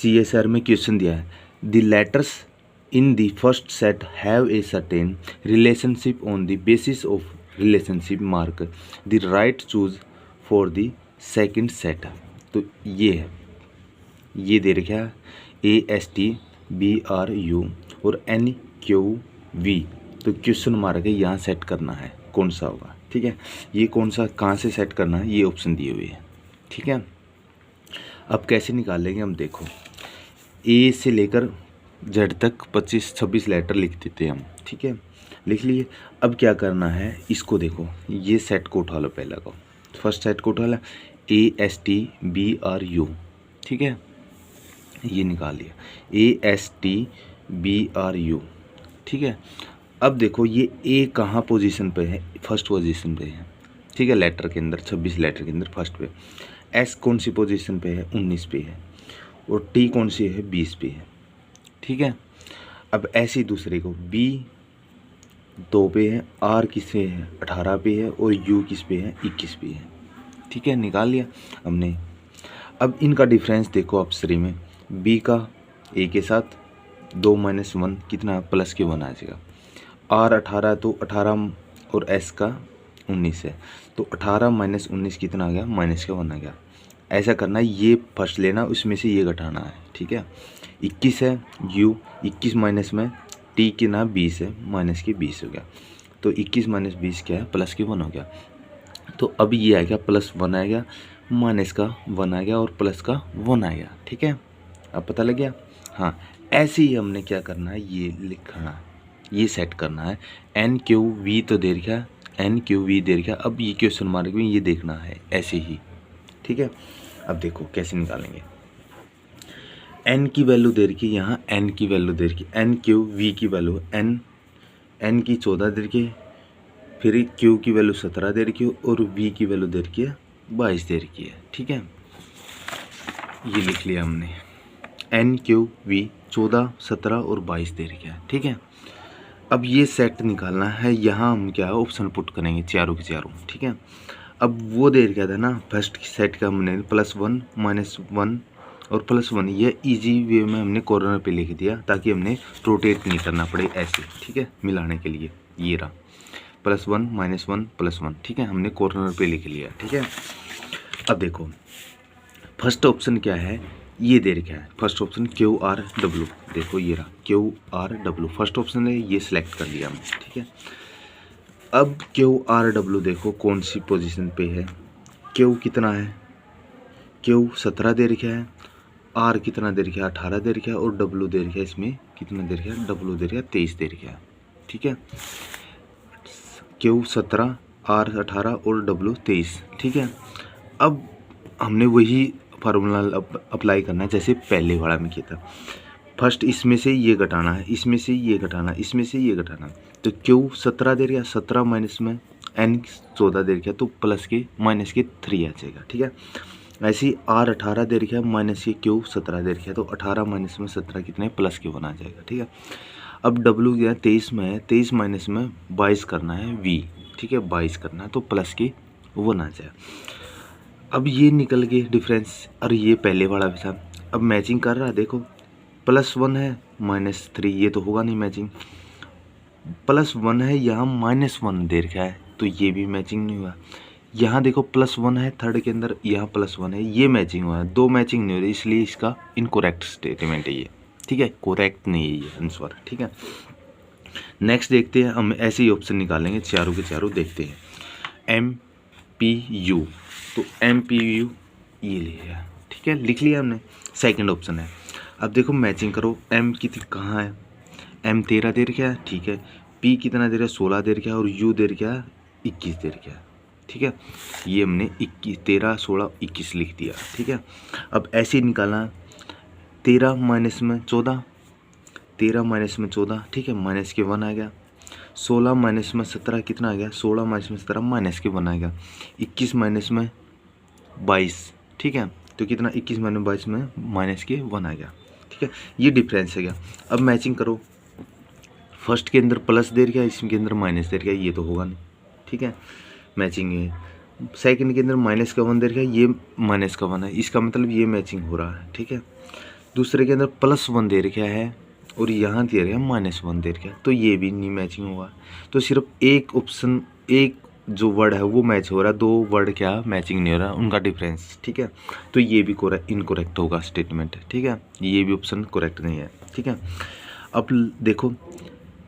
CSR में question दिया है, the letters in the first set have a certain relationship on the basis of relationship mark the right choose for the second set. तो ये है, ये दे रखा है ASTBRU और NQV। तो क्वेश्चन मार्क है, यहाँ सेट करना है कौन सा होगा। ठीक है, ये कौन सा कहाँ से सेट करना है, ये ऑप्शन दिए हुए हैं। ठीक है, अब कैसे निकालेंगे हम, देखो A से लेकर Z तक 25-26 लेटर लिख देते हैं हम। ठीक है, लिख लिए। अब क्या करना है, इसको देखो, ये सेट को उठा लो, पहला को फर्स्ट सेट को उठा लो ASTBRU। ठीक है, ये निकाल लिया ASTBRU। ठीक है, अब देखो ये A कहाँ पोजीशन पे है, फर्स्ट पोजीशन पे है। ठीक है, लेटर के अंदर 26 लेटर के अंदर फर्स्ट पे। S कौन सी पोजीशन पे है, 19 पे है। और T कौन सी है, 20 पे है। ठीक है, अब ऐसे ही दूसरे को B 2 पे है, R किस पे है, 18 पे है, और U किस पे है, 21 पे है। ठीक है, निकाल लिया हमने। अब इनका डिफरेंस देखो ऑप्शन में, B का A के साथ 2 - 1 कितना, प्लस के 1 आ जाएगा। R 18 तो 18 और S का 19 है, तो 18 - 19 कितना आ गया, माइनस का 1 आ गया। ऐसा करना है, ये फर्स्ट लेना, उसमें से ये घटाना है। ठीक है, 21 है, U 21 माइनस में T की ना 20 है, माइनस के 20 हो गया। तो 21 - 20 क्या है, प्लस के 1 हो गया। तो अब ये आ गया, +1 आ गया, माइनस का 1 आ गया, और प्लस का 1 आ गया। ठीक है, अब पता लग गया। हाँ, ऐसे ही हमने क्या करना है, ये लिखना है, ये सेट करना है। NQV तो दे रखा है, NQV दे रखा है। अब ये क्वेश्चन मार्क में ये देखना है ऐसे ही। ठीक है, अब देखो कैसे निकालेंगे। N की वैल्यू दे रखी है, यहाँ N की वैल्यू दे रखी है, NQV की वैल्यू N की 14 दे रखी है, फिर Q की वैल्यू 17 दे रखी है, और V की वैल्यू दे रखी है 22 दे रखी है। ठीक है, ये लिख लिया हमने, NQV 14, 17 और 22 दे रखा है। ठीक है, अब ये सेट निकालना है, यहाँ हम क्या है ऑप्शन पुट करेंगे चारों के चारों। ठीक है, अब वो दे रखा था ना फर्स्ट सेट का, हमने +1 - 1 और +1, ये इजी वे में हमने कॉर्नर पे लिख दिया, ताकि हमने रोटेट नहीं करना पड़े ऐसे। ठीक है, मिलाने के लिए ये रहा +1 - 1 +1। ठीक है, हमने कॉर्नर पे लिख लिया। ठीक है, अब देखो फर्स्ट ऑप्शन क्या है, ये दे रखा है फर्स्ट ऑप्शन QRW। देखो ये रहा QRW, फर्स्ट ऑप्शन है, ये सिलेक्ट कर लिया हमने। ठीक है, अब QRW देखो कौन सी पोजीशन पे है। Q कितना है, Q 17 दे रखा है, R कितना दे रखा है, 18 दे रखा है, और W दे रखा है, इसमें कितना दे रखा है, W दे रखा है 23 दे रखा है। ठीक है, Q 17, R 18 और W 23। ठीक है, अब हमने वही फार्मूला अप्लाई करना है जैसे पहले वाला में किया था। फर्स्ट इसमें से ये घटाना है, इसमें से ये घटाना, इसमें से ये घटाना। तो Q 17 दे रहा है, 17 माइनस में N 14 दे रखा है, तो प्लस के माइनस के 3 आ जाएगा। ठीक है, ऐसे ही R 18 दे रखा है, माइनस के Q 17 दे रखा है, तो 18 माइनस में 17 कितने, प्लस के 1 आ जाएगा। ठीक है, अब W गया 23 में है, 23 माइनस में 22 करना है V। ठीक है, 22 करना है, तो प्लस के 1 आ जाएगा। अब ये निकल गए डिफरेंस, और ये पहले वाला भी था। अब मैचिंग कर रहा है, देखो +1 है -3, ये तो होगा नहीं मैचिंग। +1 है, यहाँ -1 दे रखा है, तो ये भी मैचिंग नहीं हुआ। यहाँ देखो +1 है थर्ड के अंदर, यहाँ +1 है, ये मैचिंग हुआ है, 2 मैचिंग नहीं हो रही, इसलिए इसका इनकोरेक्ट स्टेटमेंट है ये। ठीक है, कोरेक्ट नहीं है ये आंसर। ठीक है, नेक्स्ट देखते हैं, हम ऐसे ही ऑप्शन निकालेंगे चारों के चारों, देखते हैं MPU। तो MPU ये लिया। ठीक है, लिख लिया हमने, सेकंड ऑप्शन है। अब देखो मैचिंग करो, M कितनी कहाँ है, M 13 दे रखा है। ठीक है, P कितना दे रहा है, 16 दे रखा है, और U दे रखा है 21 दे रखा है। ठीक है, ये हमने 21, 13, 16, 21 लिख दिया। ठीक है, अब ऐसे ही निकालना, 13 माइनस में 14, 13 माइनस में 14। ठीक है, माइनस के 1 आ गया। 16 माइनस में 17 कितना आ गया, 16 माइनस में 17 माइनस के 1 आ गया। 21 माइनस में 22। ठीक है, तो कितना, 21 माइनस 22 में माइनस के 1 आ गया। ठीक है, ये डिफरेंस है गया। अब मैचिंग करो, फर्स्ट के अंदर प्लस दे रखा है, इसके अंदर माइनस दे रखा है, ये तो होगा नहीं। ठीक है, मैचिंग है। सेकंड के अंदर माइनस का 1 दे रखा है, ये माइनस का 1 है, इसका मतलब ये मैचिंग हो रहा है। ठीक है, दूसरे के अंदर +1 दे रखा है और यहाँ दे रखा है -1 दे रखा है, तो ये भी नहीं मैचिंग होगा। तो सिर्फ एक ऑप्शन, एक जो वर्ड है वो मैच हो रहा है, 2 वर्ड क्या मैचिंग नहीं हो रहा, उनका डिफरेंस, ठीक है। तो ये भी इनकोरेक्ट होगा स्टेटमेंट, ठीक है, ये भी ऑप्शन करेक्ट नहीं है, ठीक है। अब देखो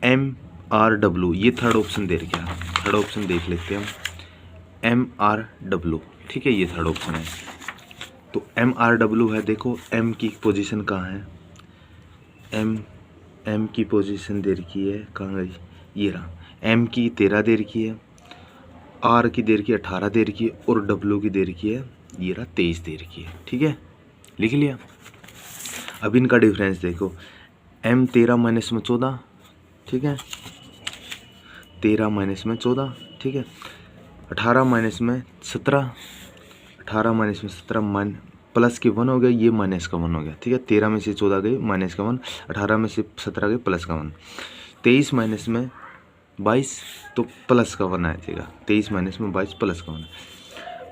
MRW, ये थर्ड ऑप्शन दे रखा है, थर्ड ऑप्शन देख लेते हैं हम, MRW, ठीक है, ये थर्ड ऑप्शन है। तो MRW है, देखो M की पोजीशन कहाँ है, M की पोजीशन दे रखी है, कहाँ गई, ये रहा, M की 13 दे रखी है, R की दे रखी है 18 दे रखी है, और W की दे रखी है, ये रहा 23 दे रखी है, ठीक है, लिख लिया। अब इनका डिफरेंस देखो, M 13 माइनस में 14, ठीक है, 13 माइनस में 14, ठीक है, 18 माइनस में 17, 18 माइनस में 17 प्लस के 1 हो गया, ये माइनस का 1 हो गया, ठीक है, 13 में से 14 गई माइनस का 1, 18 में से 17 गई प्लस का 1, 23 माइनस में 22 तो प्लस का 1 आ जाएगा, 23 माइनस में 22 प्लस का 1।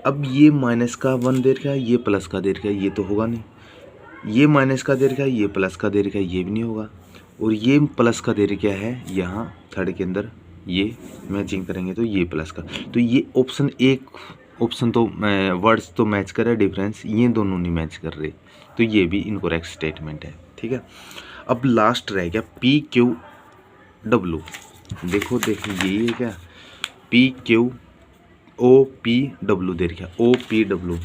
अब ये माइनस का 1 दे रखा है, ये प्लस का दे रखा है, ये तो होगा नहीं, ये माइनस का दे रखा है, ये प्लस का दे रखा है, ये भी नहीं होगा, और ये प्लस का दे रखा है यहाँ थर्ड के अंदर, ये मैचिंग करेंगे तो ये प्लस का, तो ये ऑप्शन एक ऑप्शन तो वर्ड्स तो मैच कर रहे हैं, डिफरेंस ये दोनों नहीं मैच कर रहे, तो ये भी इनकोरेक्ट स्टेटमेंट है, ठीक है। अब लास्ट रह गया PQW, देखो ये क्या, PQOPW दे रखा है, OPW,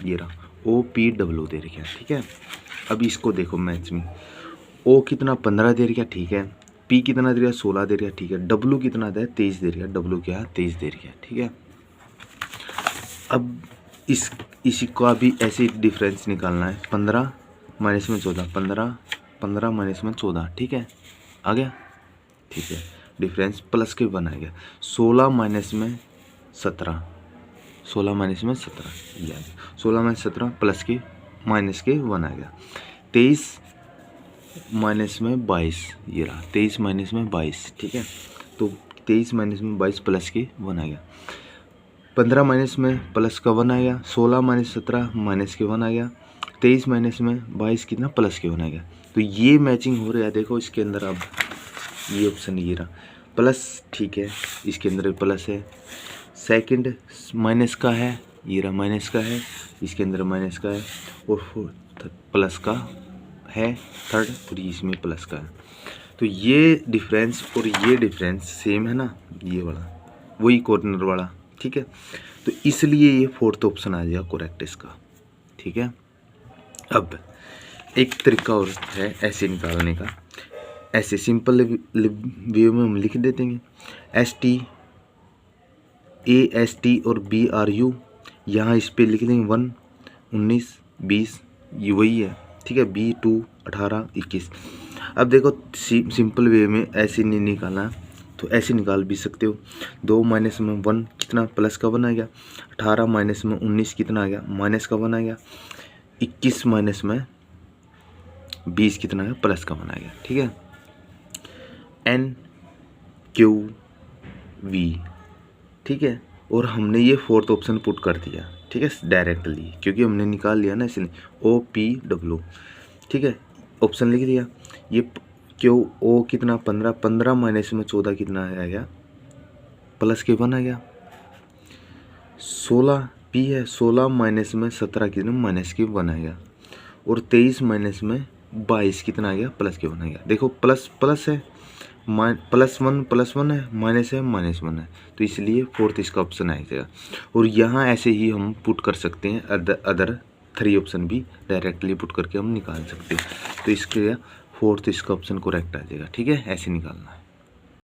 ये रहा OPW दे रखा है, ठीक है। अब इसको देखो मैच में, O कितना 15 दे रखा है, ठीक है, P कितना दे रहा है 16 दे रहा है, ठीक है, W कितना दे 23 दे रहा है, W क्या 23 दे रहा है, ठीक है। अब इसी का भी ऐसे डिफरेंस निकालना है, 15 माइनस में 14, 15 माइनस में 14, ठीक है, आ गया, ठीक है, डिफरेंस प्लस के 1 आ गया। 16 माइनस में 17, 16 माइनस में 17, ये आ गया, 16 माइनस 17 प्लस के माइनस के 1 आ गया। 23 माइनस में 22, ये रहा 23 माइनस में 22, ठीक है, तो 23 माइनस में 22 प्लस के 1 आ गया। 15 माइनस में प्लस का 1 आ गया, 16 माइनस 17 माइनस के 1 आ गया, 23 माइनस में 22 कितना प्लस के 1 आ गया। तो ये मैचिंग हो रहा है, देखो इसके अंदर अब ये ऑप्शन ये रहा प्लस, ठीक है, इसके अंदर प्लस है, सेकंड माइनस का है, ये रहा माइनस का है, इसके अंदर माइनस का है, और फोर्थ प्लस का है, थर्ड और इसमें प्लस का है। तो ये डिफरेंस और ये डिफरेंस सेम है ना, ये वाला वही कॉर्नर वाला, ठीक है, तो इसलिए ये फोर्थ ऑप्शन आ जाएगा करेक्ट इसका, ठीक है। अब एक तरीका और है ऐसे निकालने का, ऐसे सिंपल वे में हम लिख देते हैं, ST AST और BRU, यहाँ इस पे लिख देंगे 1 19 20, ये वही है, ठीक है, B2 18 21। अब देखो सिंपल वे में ऐसे नहीं निकालना, तो ऐसे निकाल भी सकते हो, 2 माइनस में 1 कितना प्लस का 1 आ गया, 18 माइनस में 19 कितना आ गया माइनस का 1 आ गया, 21 माइनस में 20 कितना आ गया प्लस का 1 आ गया, ठीक है। NQV, ठीक है, और हमने ये फोर्थ ऑप्शन पुट कर दिया, ठीक है, डायरेक्टली, क्योंकि हमने निकाल लिया ना इसलिए, OPW, ठीक है, ऑप्शन लिख दिया। ये QO कितना 15 माइनस में 14 कितना आ गया प्लस के 1 आ गया। 16 P है, 16 माइनस में 17 कितना माइनस के 1 आ गया, और 23 माइनस में 22 कितना आ गया प्लस के 1 आ गया। देखो प्लस प्लस है, प्लस 1 है, माइनस है माइनस 1 है, तो इसलिए फोर्थ इसका ऑप्शन आ जाएगा। और यहाँ ऐसे ही हम पुट कर सकते हैं, अदर 3 ऑप्शन भी डायरेक्टली पुट करके हम निकाल सकते हैं, तो इसके फोर्थ इसका ऑप्शन करेक्ट आ जाएगा, ठीक है, ऐसे निकालना है।